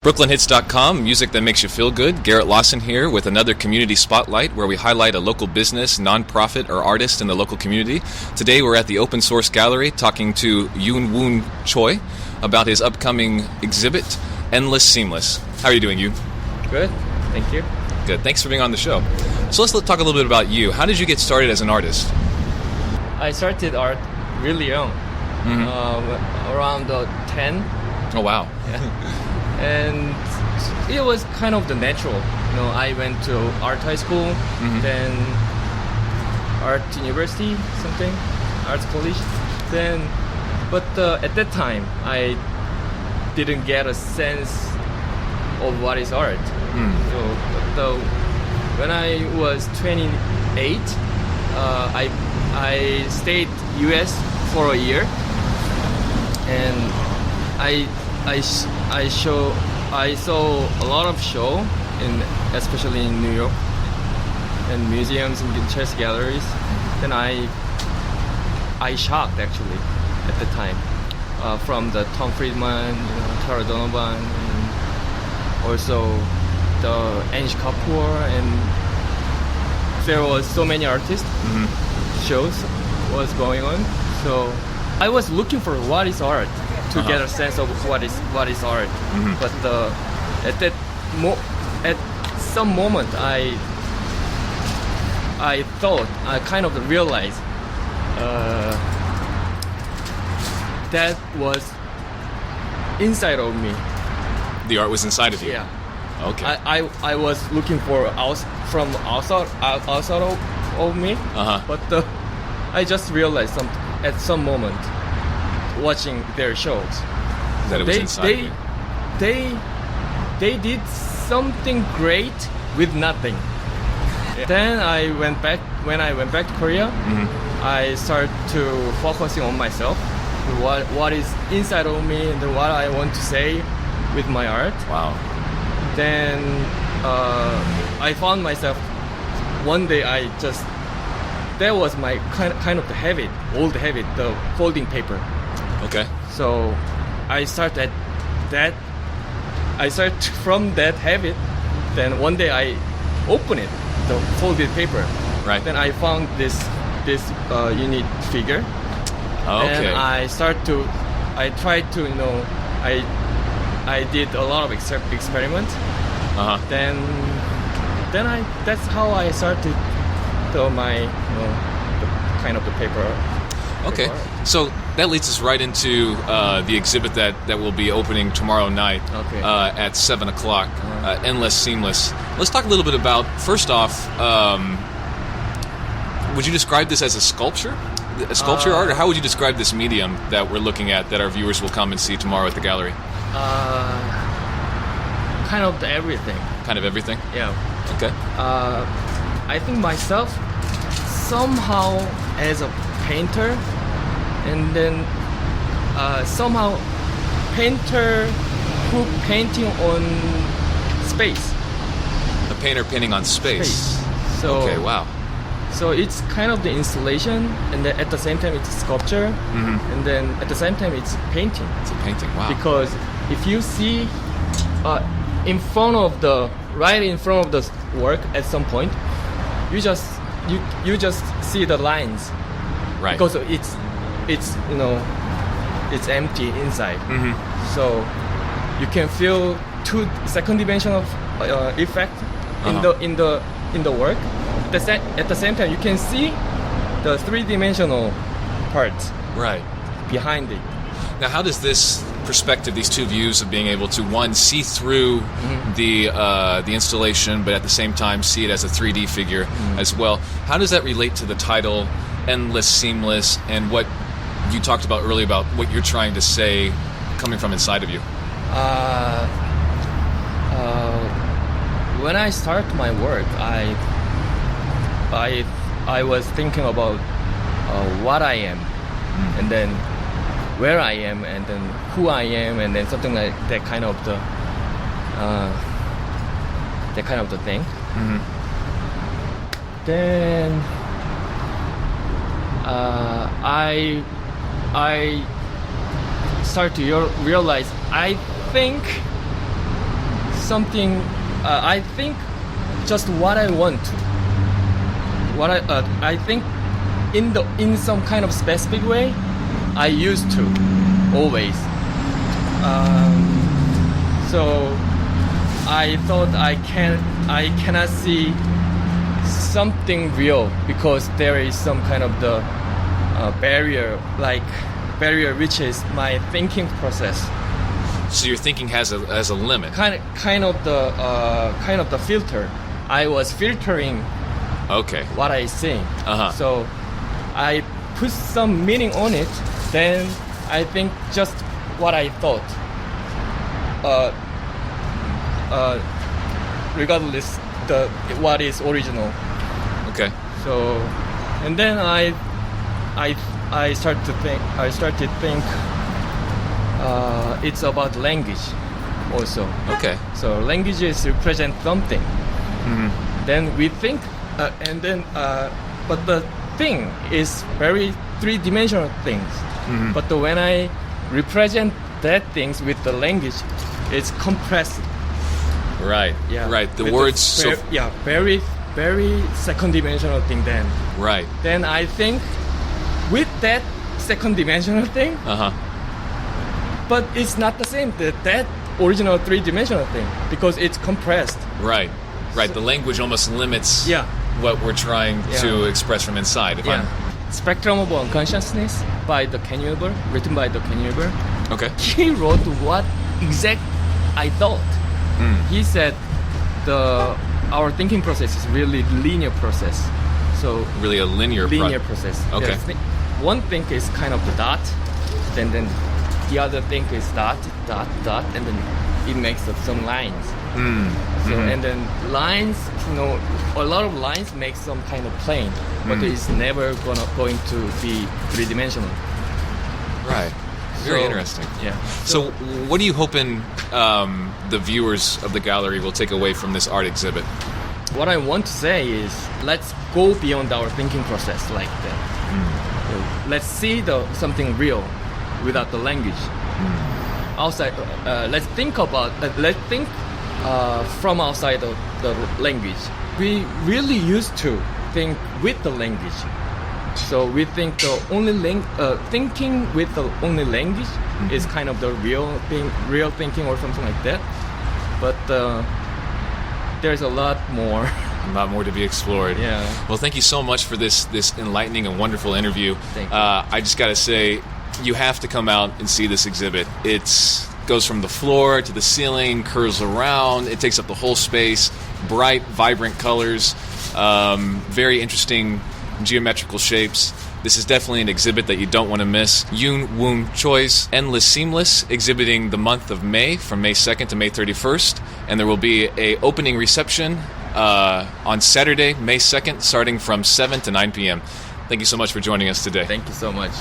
BrooklynHits.com, music that makes you feel good. Garrett Lawson here with another Community Spotlight where we highlight a local business, nonprofit, or artist in the local community. Today we're at the Open Source Gallery talking to Yun-Woo Choi about his upcoming exhibit, Endless Seamless. How are you doing, Yun? Good, thank you. Good, thanks for being on the show. So let's talk a little bit about you. How did you get started as an artist? I started art really young, around 10. Oh, wow. Yeah. And it was kind of the natural. I went to art high school, then art university, something, arts college. But at that time, I didn't get a sense of what is art. So, when I was 28, I stayed US for a year, and I saw a lot of show, especially in New York, and museums and chess galleries. Then I shocked actually at the time, from the Tom Friedman, Tara Donovan, and also the Anish Kapoor, and there was so many artists shows was going on. So I was looking for what is art, to get a sense of what is art. But at some moment I thought, I kind of realized that was inside of me. The art was inside of you? Yeah. Okay. I was looking for from outside of me, but I just realized at some moment, watching their shows, that it was inside of you. They did something great with nothing. Yeah. Then when I went back to Korea, I started to focusing on myself, what is inside of me and what I want to say with my art. Wow. Then I found myself one day, that was my kind of the habit, old habit, the folding paper. Okay. So I started from that habit. Then one day I opened it, the folded paper. Right. Then I found this unique figure. Okay. And I tried to, I did a lot of experiments. Then that's how I started my the kind of the paper. Okay, so that leads us right into the exhibit that will be opening tomorrow night at 7 o'clock, Endless Seamless. Let's talk a little bit about, first off, would you describe this as a sculpture art, or how would you describe this medium that we're looking at, that our viewers will come and see tomorrow at the gallery? Kind of everything. Kind of everything? Yeah. Okay. I think myself, somehow as a painter, and then somehow painter who painting on space. A painter painting on space. So, okay, wow. So it's kind of the installation, and then at the same time it's sculpture, and then at the same time it's painting. It's a painting, wow. Because if you see right in front of the work at some point, you just see the lines. Right. Because it's empty inside. So you can feel second dimension of effect in the work. At the same time, you can see the three-dimensional parts. Right. Behind it. Now, how does this perspective, these two views of being able to, one, see through the installation, but at the same time see it as a 3D figure as well, how does that relate to the title, Endless Seamless, and what you talked about earlier about what you're trying to say coming from inside of you? When I start my work, I was thinking about what I am, and then where I am, and then who I am, and then something like that kind of the thing. Then I start to realize, I think something. I think just what I want. What I think in some kind of specific way, I used to always. So I thought I cannot see something real because there is some kind of the barrier which is my thinking process. So your thinking has a limit. Kind of the filter. I was filtering Okay. what I see. Uh-huh. So I put some meaning on it. Then I think just what I thought. Regardless what is original. Okay. So, and then I started to think. It's about language, also. Okay. So languages represent something. Mm-hmm. Then we think, but the thing is very three-dimensional things. Mm-hmm. But when I represent that things with the language, it's compressed. Right. Yeah. Right. The With words. very, very second-dimensional thing. Right. Then I think with that second-dimensional thing, Uh huh. but it's not the same that original three-dimensional thing because it's compressed. Right. Right. The language almost limits Yeah. what we're trying Yeah. to express from inside. If Yeah. Spectrum of Unconsciousness by the Ken Wilber, written by the Ken Wilber. Okay. He wrote what exact I thought. He said our thinking process is really linear process. So Really a linear. process. Okay. One thing is kind of the dot, then the other thing is dot, and then it makes up some lines. So and then lines, a lot of lines make some kind of plane, but it's never going to be three-dimensional. Right. Very So, interesting. Yeah. So, what are you hoping the viewers of the gallery will take away from this art exhibit? What I want to say is, let's go beyond our thinking process like that. So let's see something real without the language. Outside, let's think from outside the language. We really used to think with the language. So we think the only thinking with the only language is kind of the real thinking or something like that. But there's a lot more. A lot more to be explored. Yeah. Well, thank you so much for this enlightening and wonderful interview. Thank you. I just got to say, you have to come out and see this exhibit. It goes from the floor to the ceiling, curves around. It takes up the whole space. Bright, vibrant colors. Very interesting geometrical shapes. This is definitely an exhibit that you don't want to miss. Yun-Woo Choi's Endless Seamless, exhibiting the month of May, from May 2nd to May 31st. And there will be a opening reception on Saturday, May 2nd, starting from 7 to 9 p.m. Thank you so much for joining us today. Thank you so much.